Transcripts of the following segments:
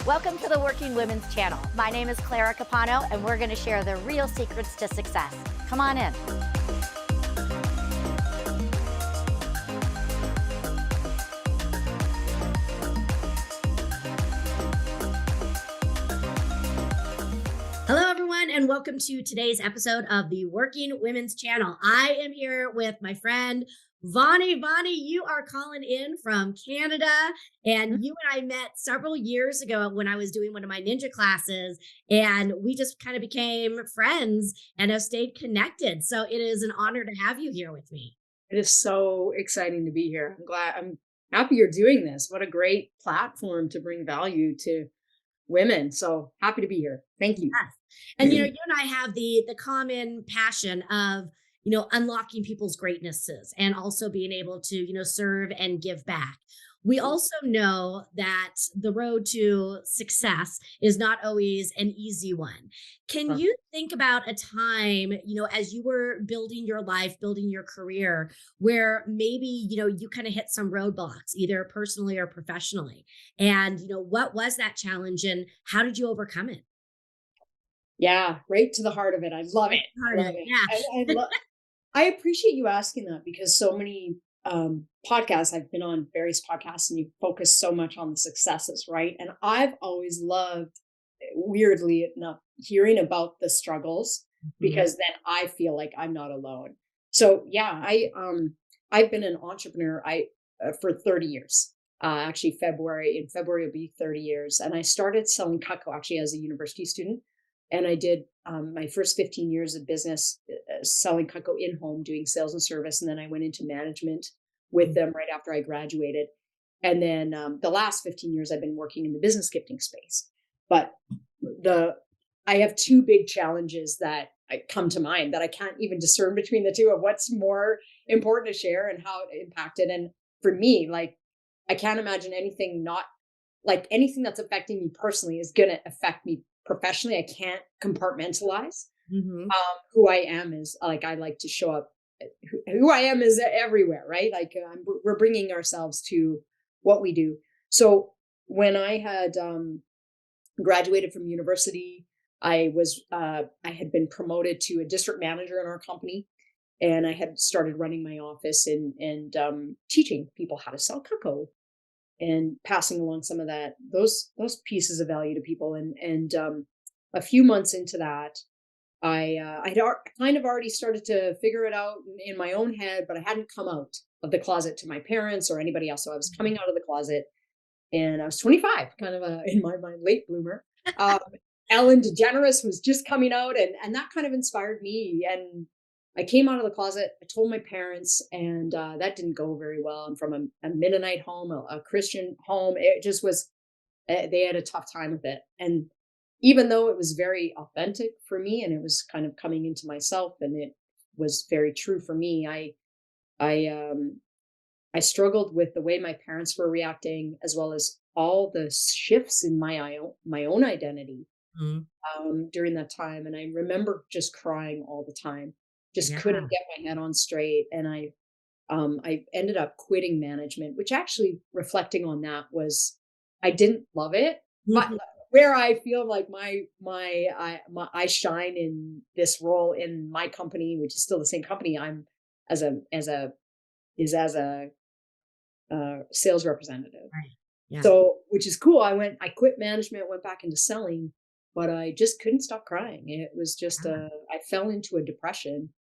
Welcome to the Working Women's Channel. My name is Clara Capano, and we're going to share the real secrets to success. Come on in. Hello, everyone, and welcome to today's episode of the Working Women's Channel. I am here with my friend, Vonny. Vonny, you are calling in from Canada, and you and I met several years ago when I was doing one of my ninja classes, and we just kind of became friends and have stayed connected. So it is an honor to have you here with me. It is so exciting to be here. I'm happy you're doing this. What a great platform to bring value to women. So happy to be here. Thank you. Yes. And you and I have the common passion of, unlocking people's greatnesses and also being able to, serve and give back. We also know that the road to success is not always an easy one. Can Huh. you think about a time, as you were building your life, building your career, where maybe, you kind of hit some roadblocks, either personally or professionally? And, what was that challenge and how did you overcome it? Yeah, right to the heart of it. I love it. I Part of love it, it. yeah. I appreciate you asking that because so many podcasts, I've been on various podcasts and you focus so much on the successes, right? And I've always loved, weirdly enough, hearing about the struggles Mhm. because then I feel like I'm not alone. So yeah, I've been an entrepreneur for 30 years. Actually, in February will be 30 years, and I started selling Cutco actually as a university student, and I did my first 15 years of business selling Cutco in home, doing sales and service, and then I went into management with Mm. them right after I graduated. And then the last 15 years, I've been working in the business gifting space. But the I have two big challenges that come to mind that I can't even discern between the two of what's more important to share and how it impacted. And for me, like I can't imagine anything not like anything that's affecting me personally is going to affect me professionally. I can't compartmentalize. Mhm. Who I am is like I like to show up. Who I am is everywhere, right? Like we're bringing ourselves to what we do. So when I had graduated from university, I had been promoted to a district manager in our company, and I had started running my office and teaching people how to sell cocoa and passing along some of those pieces of value to people. And a few months into that, kind of already started to figure it out in my own head, but I hadn't come out of the closet to my parents or anybody else. So I was coming out of the closet, and I was 25, kind of a in my mind late bloomer. Um, Ellen DeGeneres was just coming out, and that kind of inspired me. And I came out of the closet. I told my parents, and that didn't go very well. I'm from a Mennonite home, a Christian home. It just was. They had a tough time with it, and even though it was very authentic for me, and it was kind of coming into myself, and it was very true for me. I um I struggled with the way my parents were reacting, as well as all the shifts in my own identity Mhm. during that time. And I remember just crying all the time, just Yeah. couldn't get my head on straight. And I ended up quitting management, which actually reflecting on that was I didn't love it, but Mhm. where I feel like I shine in this role in my company, which is still the same company I'm as a is as a sales representative. Right. Yeah. So, which is cool. I quit management, went back into selling, but I just couldn't stop crying. It was just Yeah. I fell into a depression.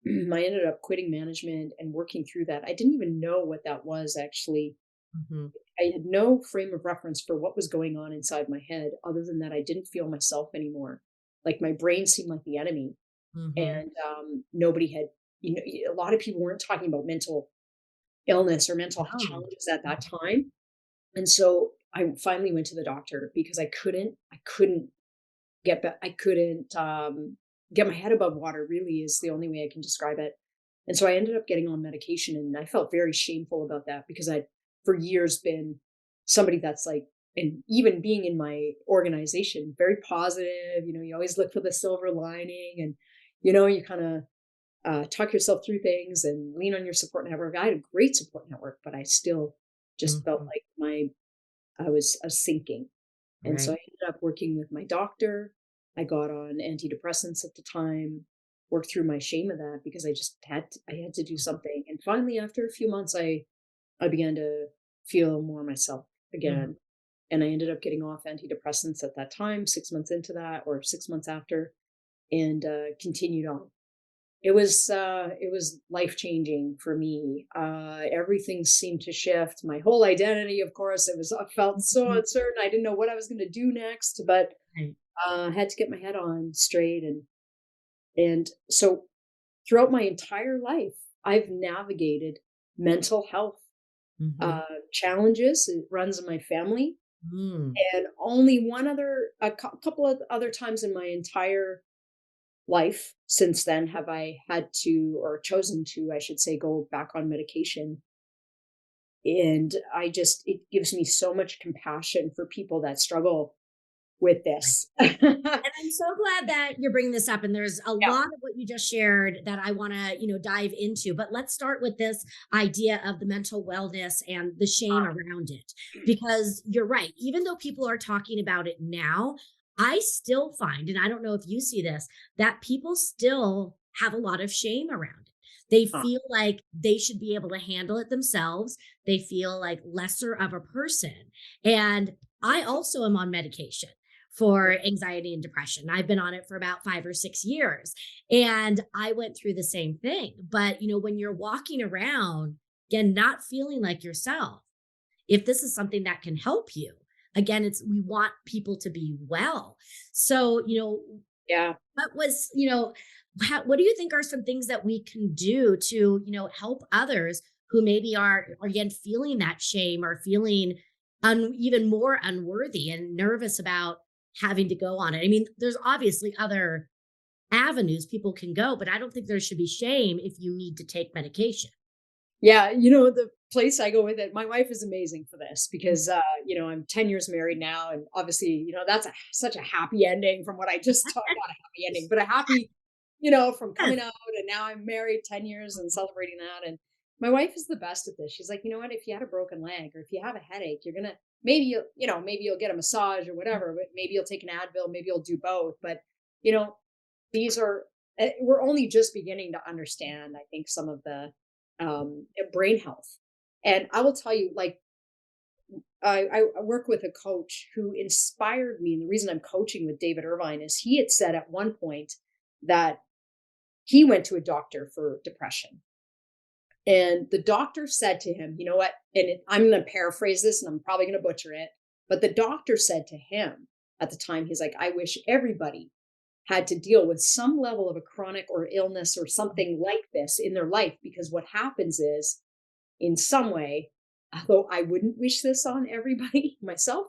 I ended up quitting management and working through that. I didn't even know what that was actually. Mhm. I had no frame of reference for what was going on inside my head, other than that I didn't feel myself anymore. Like my brain seemed like the enemy, Mhm. and nobody had. A lot of people weren't talking about mental illness or mental health Oh. challenges at that time. And so I finally went to the doctor because I couldn't I couldn't get my head above water, really is the only way I can describe it. And so I ended up getting on medication, and I felt very shameful about that because I'd for years been somebody that's like, and even being in my organization, very positive, you always look for the silver lining, and you kind of talk yourself through things and lean on your support network. I had a great support network, but I still just felt Mhm. like I was sinking. And so I Right. ended up working with my doctor. I got on antidepressants at the time, worked through my shame of that because I had to do something. And finally, after a few months, I began to feel more myself Mhm. again. And I ended up getting off antidepressants at that time, 6 months into that, or 6 months after, and continued on. It was life changing for me. Everything seemed to shift. My whole identity, of course, I felt so Mhm. uncertain. I didn't know what I was going to do next, but Right. had to get my head on straight. And so throughout my entire life, I've navigated mental health Mhm. challenges. It runs in my family, Mm. and only couple of other times in my entire life since then have I had to, or chosen to, I should say, go back on medication. And it gives me so much compassion for people that struggle with this. Yeah. And I'm so glad that you're bringing this up. And there's a lot of what you just shared that I want to, dive into. But let's start with this idea of the mental wellness and the shame around it. Because you're right. Even though people are talking about it now, I still find, and I don't know if you see this, that people still have a lot of shame around it. They Huh. feel like they should be able to handle it themselves. They feel like lesser of a person. And I also am on medication for anxiety and depression. I've been on it for about 5 or 6 years. And I went through the same thing. But, when you're walking around, again, not feeling like yourself, if this is something that can help you, again, we want people to be well. So, Yeah. what was, what do you think are some things that we can do to, help others who maybe are again feeling that shame or feeling even more unworthy and nervous about having to go on it? I mean, there's obviously other avenues people can go, but I don't think there should be shame if you need to take medication. Yeah, the place I go with it, my wife is amazing for this because, I'm 10 years married now. And obviously, that's such a happy ending from what I just talked about, a happy ending, but a happy, from Yes. coming out and now I'm married 10 years and celebrating that. And my wife is the best at this. She's like, you know what, if you had a broken leg or if you have a headache, you're going to, maybe you'll get a massage or whatever, but maybe you'll take an Advil, maybe you'll do both. But, you know, these are we're only just beginning to understand, I think, some of the brain health. And I will tell you, like, I work with a coach who inspired me, and the reason I'm coaching with David Irvine is he had said at one point that he went to a doctor for depression, and the doctor said to him, "You know what?" I'm going to paraphrase this, and I'm probably going to butcher it, but the doctor said to him at the time, he's like, "I wish everybody had to deal with some level of a chronic or illness or something like this in their life, because what happens is, in some way, although I wouldn't wish this on everybody myself,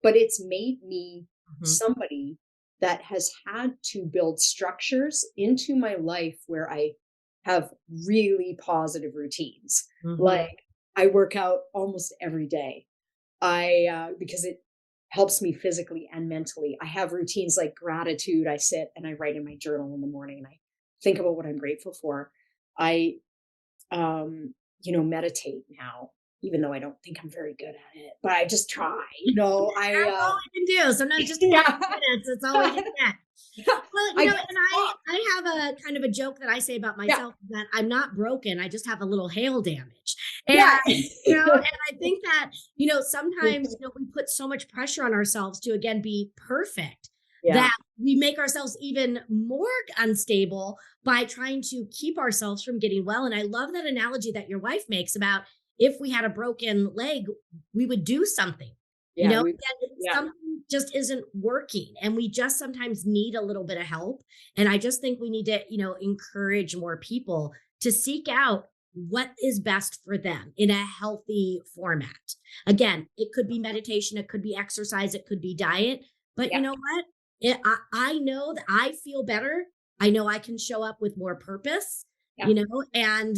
but it's made me Mhm. somebody that has had to build structures into my life where I have really positive routines. Mhm. Like, I work out almost every day. Because it helps me physically and mentally. I have routines like gratitude. I sit and I write in my journal in the morning and I think about what I'm grateful for. I um, meditate now, even though I don't think I'm very good at it, but I just try. That's all we can do. Sometimes just a couple Yeah. minutes. That's all we can get. Well, I and don't stop. I have a kind of a joke that I say about Yeah. myself that I'm not broken. I just have a little hail damage. And Yeah. and I think that, sometimes, we put so much pressure on ourselves to again be perfect Yeah. that we make ourselves even more unstable by trying to keep ourselves from getting well. And I love that analogy that your wife makes about if we had a broken leg, we would do something. Yeah. Again, Yeah. something just isn't working and we just sometimes need a little bit of help. And I just think we need to, encourage more people to seek out what is best for them in a healthy format. Again, it could be meditation, it could be exercise, it could be diet. But you Yeah. know what? I know that I feel better. I know I can show up with more purpose, Yeah. and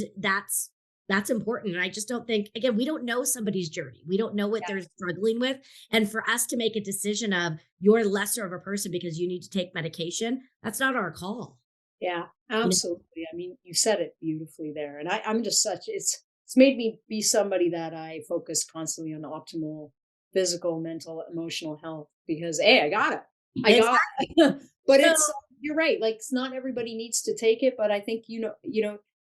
that's important. And I just don't think, again, we don't know somebody's journey. We don't know what they're struggling with. And for us to make a decision of you're lesser of a person because you need to take medication, that's not our call. Yeah, You know, absolutely. I mean, you said it beautifully there. And I'm just it's made me be somebody that I focus constantly on optimal physical, mental, emotional health because hey, I got it. I got Exactly. it. But So it's you're right. Like it's not everybody needs to take it, but I think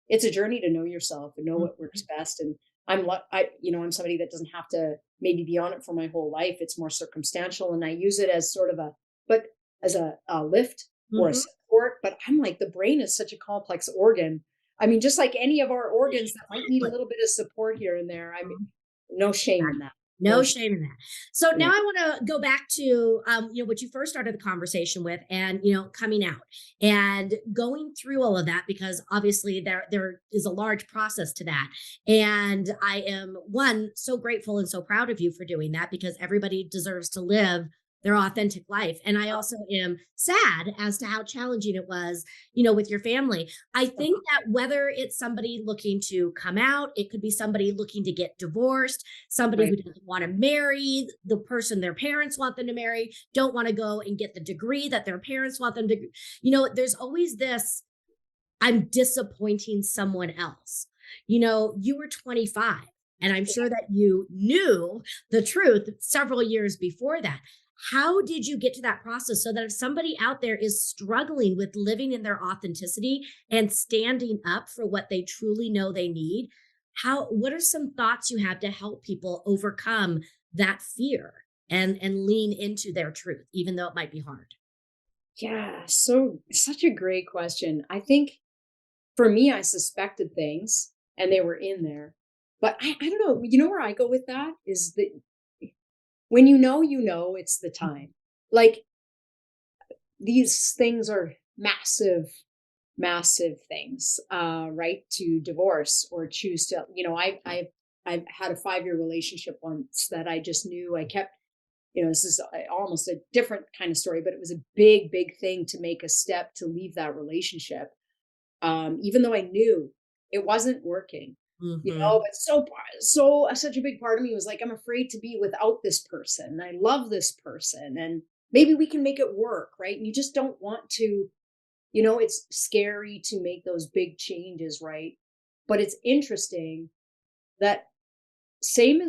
it's a journey to know yourself and know what works mhm, best. And I'm somebody that doesn't have to maybe be on it for my whole life. It's more circumstantial, and I use it as sort of but as a lift or a mhm. support. But I'm like, the brain is such a complex organ. I mean, just like any of our organs that might need a Exactly. little bit of support here and there. I mean, Mhm. no shame in Exactly. that. No No shame. shame in that. So now Yeah. I want to go back to what you first started the conversation with, and coming out and going through all of that, because obviously there is a large process to that. And I am one so grateful and so proud of you for doing that, because everybody deserves to live their authentic life. And I also am sad as to how challenging it was, with your family. I think that whether it's somebody looking to come out, it could be somebody looking to get divorced, somebody Right. who doesn't want to marry the person their parents want them to marry, don't want to go and get the degree that their parents want them to. There's always this, I'm disappointing someone else. You were 25, and I'm sure that you knew the truth several years before that. How did you get to that process so that if somebody out there is struggling with living in their authenticity and standing up for what they truly know they need, what are some thoughts you have to help people overcome that fear and lean into their truth, even though it might be hard? Yeah. So such a great question. I think for me, I suspected things and they were in there. But I don't know. You know where I go with that is that when it's the time. Like these things are massive, massive things, right? To divorce or choose to, I've had a 5-year relationship once that I just knew I kept, this is almost a different kind of story, but it was a big, big thing to make a step to leave that relationship. Even though I knew it wasn't working, Hmm. but such a big part of me was like, I'm afraid to be without this person. I love this person, and maybe we can make it work, right? And you just don't want to, it's scary to make those big changes, right? But it's interesting that same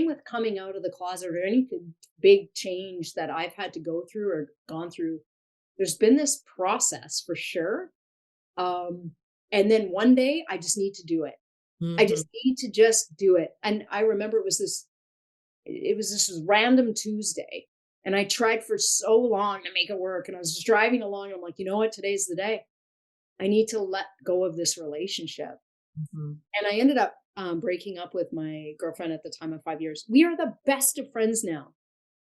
with coming out of the closet or anything big change that I've had to go through or gone through. There's been this process for sure. Um, and then one day I just need to do it. I Hmm. just need to just do it. And I remember it was this random Tuesday. And I tried for so long to make it work. And I was just driving along. And I'm like, you know what? Today's the day. I need to let go of this relationship. Hmm. And I ended up breaking up with my girlfriend at the time of 5 years. We are the best of friends now.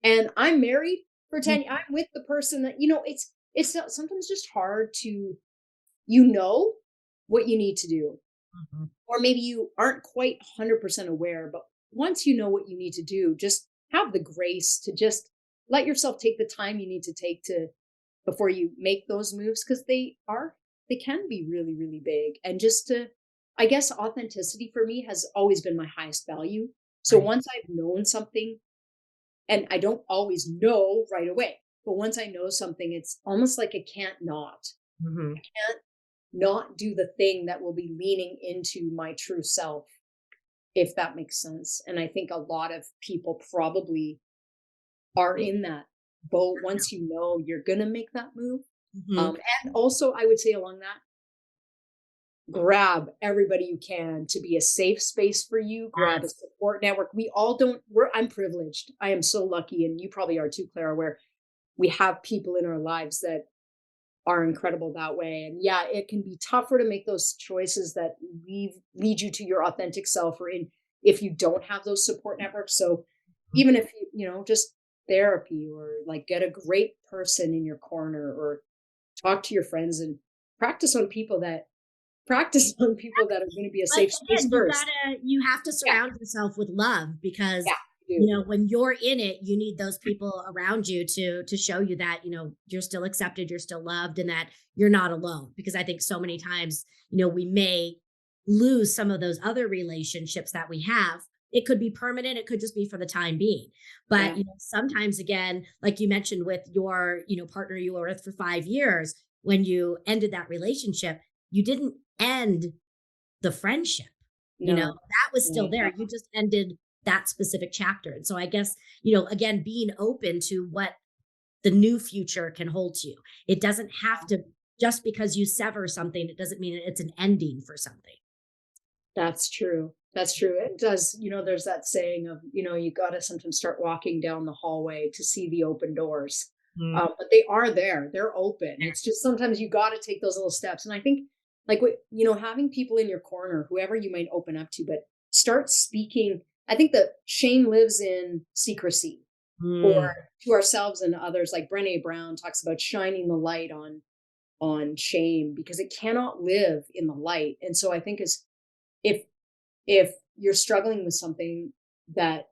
And I'm married for 10. I'm with the person that, it's sometimes just hard to, you know what you need to do. Hmm. Or maybe you aren't quite 100% aware, but once you know what you need to do, just have the grace to just let yourself take the time you need to take to before you make those moves because they can be really, really big. And just to, I guess, authenticity for me has always been my highest value. So Right. once I've known something, and I don't always know right away, but once I know something, it's almost like I can't not. Hmm. Can't not do the thing that will be leaning into my true self, if that makes sense. And I think a lot of people probably are in that boat once you know you're going to make that move. Hmm. And also, I would say along that, grab everybody you can to be a safe space for you, grab a Yes. support network. We all don't, I'm privileged. I am so lucky, and you probably are too, Clara, where we have people in our lives that are incredible that way. And yeah, it can be tougher to make those choices that lead you to your authentic self or in if you don't have those support networks. So even if just therapy or like get a great person in your corner or talk to your friends and practice on people that are going to be a But safe space again, first. you have to Yeah. surround yourself with love, because Yeah. You do. when you're in it, you need those people around you to show you that, you're still accepted, you're still loved, and that you're not alone. Because I think so many times, we may lose some of those other relationships that we have. It could be permanent, it could just be for the time being. But, Yeah. sometimes again, like you mentioned with your, partner you were with for 5 years, when you ended that relationship, you didn't end the friendship. No. That was still Yeah. there. You just ended that specific chapter. And so I guess, again, being open to what the new future can hold to you. It doesn't have to, just because you sever something, it doesn't mean it's an ending for something. That's true. That's true. It does, there's that saying of, you got to sometimes start walking down the hallway to see the open doors. Mm. But they are there. They're open. It's just sometimes you got to take those little steps. And I think, like, having people in your corner, whoever you might open up to, but start speaking. I think that shame lives in secrecy, Mm. or to ourselves and others. Like Brené Brown talks about shining the light on shame, because it cannot live in the light. And so I think if if you're struggling with something that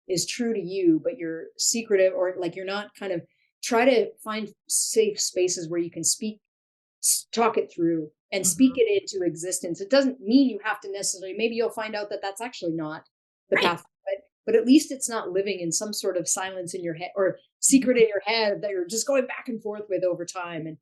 is true to you, but you're secretive, or like you're not kind of, try to find safe spaces where you can talk it through and speak Mhm. it into existence. It doesn't mean you have to necessarily, maybe you'll find out that that's actually not the Right. path, but at least it's not living in some sort of silence in your head, or secret Mhm. in your head that you're just going back and forth with over time. And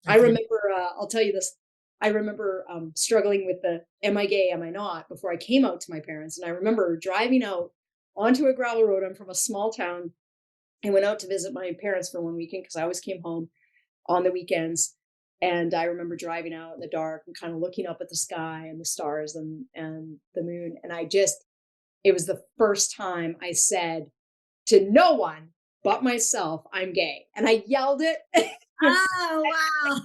I Definitely. remember, I'll tell you this. I remember struggling with the am I gay, am I not, before I came out to my parents. And I remember driving out onto a gravel road. I'm from a small town. I went out to visit my parents for one weekend because I always came home on the weekends. And I remember driving out in the dark and kind of looking up at the sky and the stars and the moon. And it was the first time I said to no one but myself, I'm gay. And I yelled it. Oh, wow.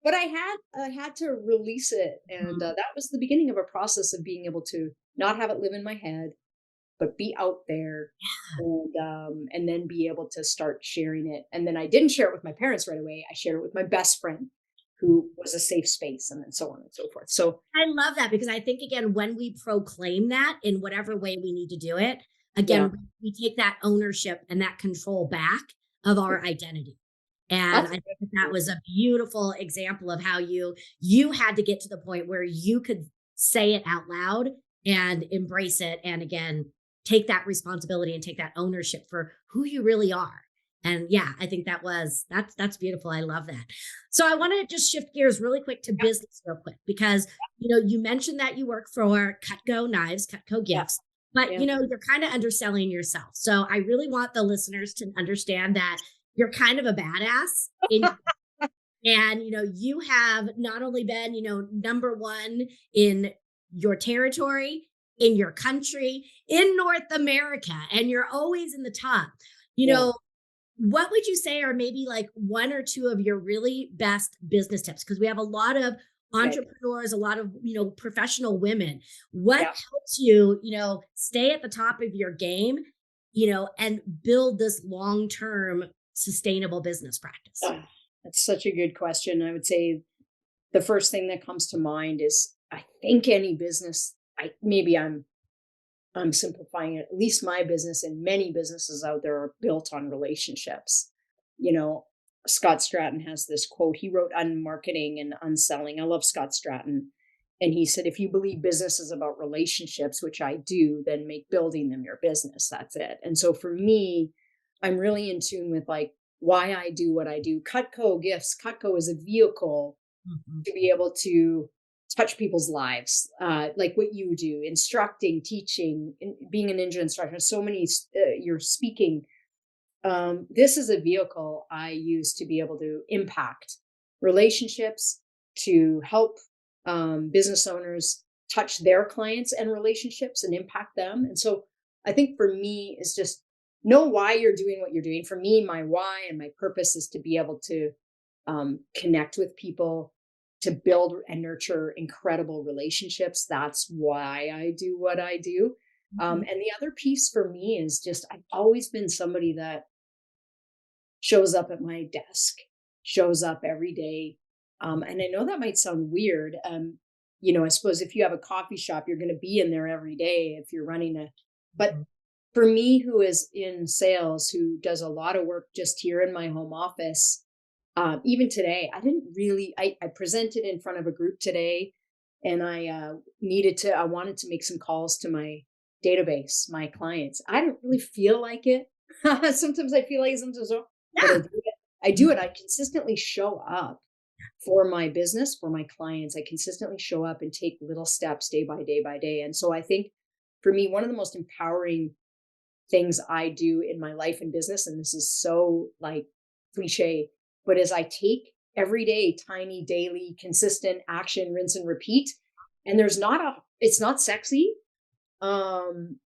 But I had to release it, and Mhm. that was the beginning of a process of being able to not have it live in my head, but be out there, and then be able to start sharing it. And then I didn't share it with my parents right away. I shared it with my best friend, who was a safe space, and then so on and so forth. So I love that, because I think, again, when we proclaim that in whatever way we need to do it, yeah, again, we take that ownership and that control back of our identity. And I that's think that that was a beautiful example of how you had to get to the point where you could say it out loud and embrace it, and again, take that responsibility and take that ownership for who you really are. And yeah, I think that's beautiful. I love that. So I want to just shift gears really quick to yeah, business real quick, because you mentioned that you work for Cutco Knives, Cutco yeah, Gifts, but yeah. you're kind of underselling yourself. So I really want the listeners to understand that you're kind of a badass and you have not only been number one in your territory, in your country, in North America, and you're always in the top. you Yeah, know what would you say are maybe like one or two of your really best business tips? Because we have a lot of right, entrepreneurs, a lot of professional women. What yeah. helps you stay at the top of your game, and build this long-term sustainable business practice? Ah, that's such a good question. I would say the first thing that comes to mind is, I think any business, I'm simplifying it. At least my business and many businesses out there are built on relationships. You know, Scott Stratton has this quote. He wrote Unmarketing and Unselling. I love Scott Stratton. And he said, if you believe business is about relationships, which I do, then make building them your business. That's it. And so for me, I'm really in tune with like why I do what I do. Cutco Gifts. Cutco is a vehicle Mhm. to be able to touch people's lives, like what you do, instructing, teaching, being a ninja instructor. So many, you're speaking. This is a vehicle I use to be able to impact relationships, to help business owners touch their clients and relationships and impact them. And so I think for me, is just know why you're doing what you're doing. For me, my why and my purpose is to be able to connect with people, to build and nurture incredible relationships. That's why I do what I do. Mhm. And the other piece for me is just, I've always been somebody that shows up at my desk, shows up every day. And I know that might sound weird. I suppose if you have a coffee shop, you're going to be in there every day if you're running but Mhm. for me, who is in sales, who does a lot of work just here in my home office, even today, I presented in front of a group today, and I wanted to make some calls to my database, my clients. I don't really feel like it. Sometimes I feel like it, sometimes I don't, but I Yeah. do it. I do it. I consistently show up for my business, for my clients. I consistently show up and take little steps day by day by day. And so I think for me, one of the most empowering things I do in my life and business, and this is so like cliche, but as I take every day, tiny, daily, consistent action, rinse and repeat, and it's not sexy. I'm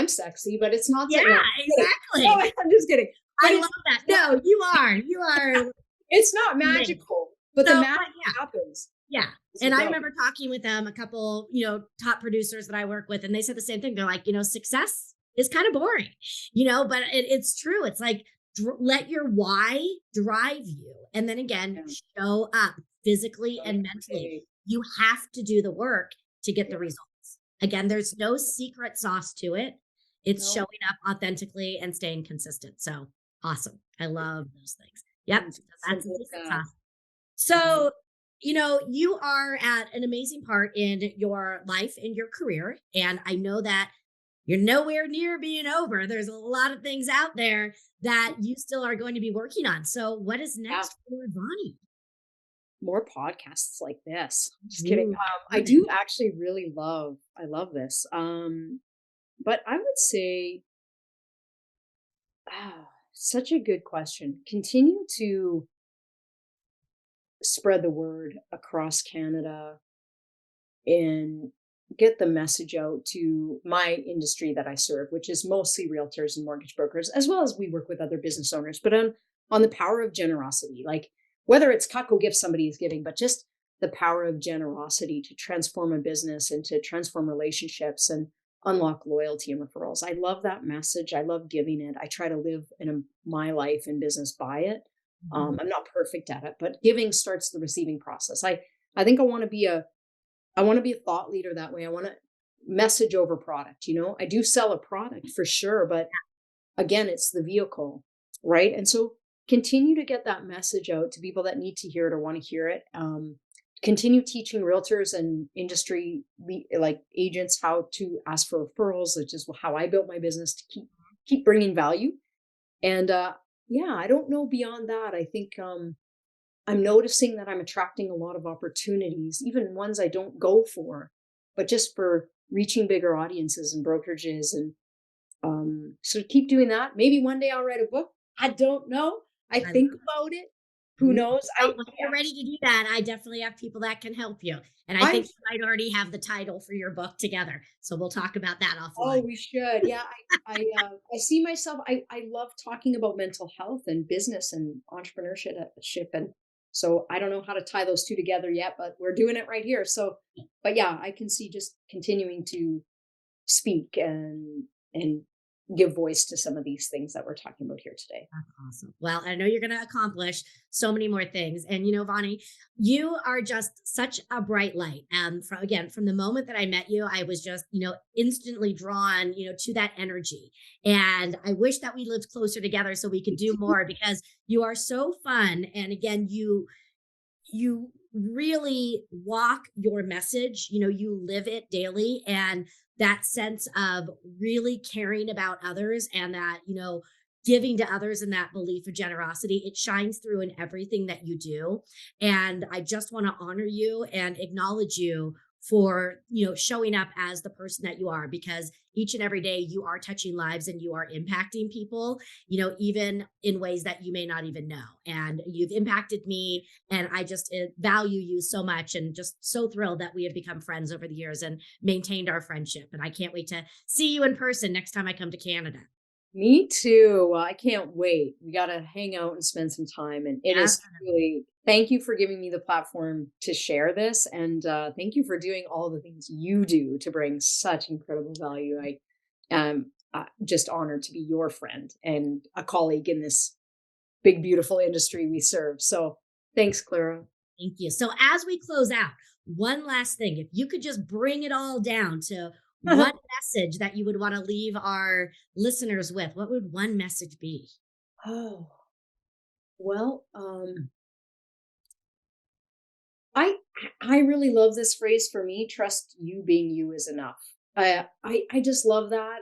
sexy, but it's not, Yeah, no, I'm kidding. No, exactly. I'm just kidding. But I it's love that. No, you are it's not amazing. magical, but the So, magic but yeah, happens yeah. as you And I go. remember talking with a couple, top producers that I work with, and they said the same thing. They're like, success is kind of boring, but it's true. It's like let your why drive you. And then again, Yeah. show up physically Show up and every mentally. day. You have to do the work to get the Yeah. results. Again, there's no secret sauce to it. It's No. showing up authentically and staying consistent. So awesome. I love those things. Yep. And So that's the simple as secret that. sauce. Mhm. So, you are at an amazing part in your life and your career. And I know that you're nowhere near being over. There's a lot of things out there that you still are going to be working on. So, what is Yeah. next for Vonnie? More podcasts like this. Just kidding. Ooh, I love it. do actually really I love this. But I would say, such a good question. Continue to spread the word across Canada and get the message out to my industry that I serve, which is mostly realtors and mortgage brokers, as well as we work with other business owners, but on the power of generosity, like whether it's Cutco gift somebody is giving, but just the power of generosity to transform a business and to transform relationships and unlock loyalty and referrals. I love that message. I love giving it. I try to live my life and business by it. Mhm. I'm not perfect at it, but giving starts the receiving process. I think I want to be a thought leader that way. I want to message over product. I do sell a product for sure, but again, it's the vehicle, right? And so continue to get that message out to people that need to hear it or want to hear it. Continue teaching realtors and industry like agents how to ask for referrals, which is how I built my business to keep bringing value. And yeah, I don't know beyond that. I think I'm noticing that I'm attracting a lot of opportunities, even ones I don't go for, but just for reaching bigger audiences and brokerages. And so keep doing that. Maybe one day I'll write a book. I don't know. I I think about it. Who Ooh, knows? well, when you're ready to do that, I definitely have people that can help you. And I I'm think you might already have the title for your book together. So we'll talk about that Oh, offline. we should. Yeah, I see myself. I love talking about mental health and business and entrepreneurship, and so I don't know how to tie those two together yet, but we're doing it right here. So, but yeah, I can see just continuing to speak and give voice to some of these things that we're talking about here today. That's awesome. Well, I know you're going to accomplish so many more things. And, Vonnie, you are just such a bright light. And from the moment that I met you, I was just, instantly drawn, to that energy. And I wish that we lived closer together so we could do more because you are so fun. And again, you really walk your message, you live it daily. And that sense of really caring about others and that, giving to others and that belief of generosity, it shines through in everything that you do. And I just want to honor you and acknowledge you for, showing up as the person that you are, because each and every day you are touching lives and you are impacting people, even in ways that you may not even know. And you've impacted me, and I just value you so much and just so thrilled that we have become friends over the years and maintained our friendship. And I can't wait to see you in person next time I come to Canada. Me too. Well, I can't wait. We got to hang out and spend some time. And it Yeah. is really, thank you for giving me the platform to share this. And thank you for doing all the things you do to bring such incredible value. I am just honored to be your friend and a colleague in this big, beautiful industry we serve. So thanks, Clara. Thank you. So, as we close out, one last thing, if you could just bring it all down to one message that you would want to leave our listeners with, what would one message be? Oh, well, I I really love this phrase for me. Trust you being you is enough. I just love that.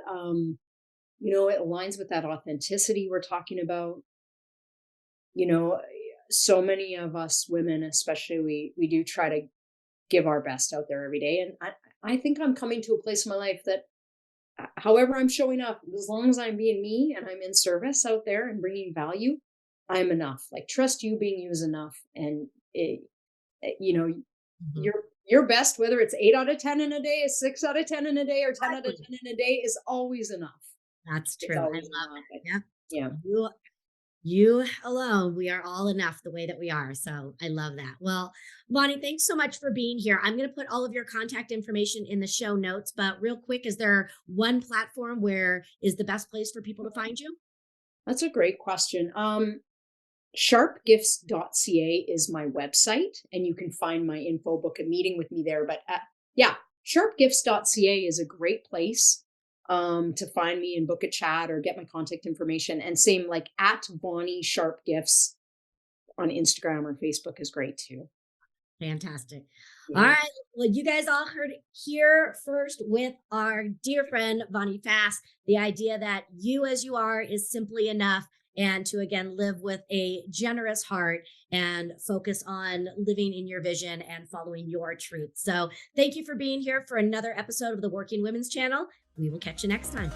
It aligns with that authenticity we're talking about. You know, so many of us women, especially, we do try to give our best out there every day, and I think I'm coming to a place in my life that however I'm showing up, as long as I'm being me and I'm in service out there and bringing value, I'm enough. Like trust you being you is enough. And you know, Mhm. your best, whether it's 8 out of 10 in a day, 6 out of 10 in a day, or 10 out of Exactly. 10 in a day, is always enough. That's It's true. I always love enough. it. Yeah. Yeah. You you alone. We are all enough the way that we are. So I love that. Well, Bonnie, thanks so much for being here. I'm going to put all of your contact information in the show notes, but real quick, is there one platform where is the best place for people to find you? That's a great question. Sharpgifts.ca is my website, and you can find my info, book a meeting with me there. But yeah, sharpgifts.ca is a great place to find me and book a chat or get my contact information. And same like at Vonny Sharp Gifts on Instagram or Facebook is great too. Fantastic. All Yeah. right. Well, you guys all heard it here first with our dear friend, Vonny Fast. The idea that you as you are is simply enough. And to again live with a generous heart and focus on living in your vision and following your truth. So, thank you for being here for another episode of the Working Women's Channel. We will catch you next time.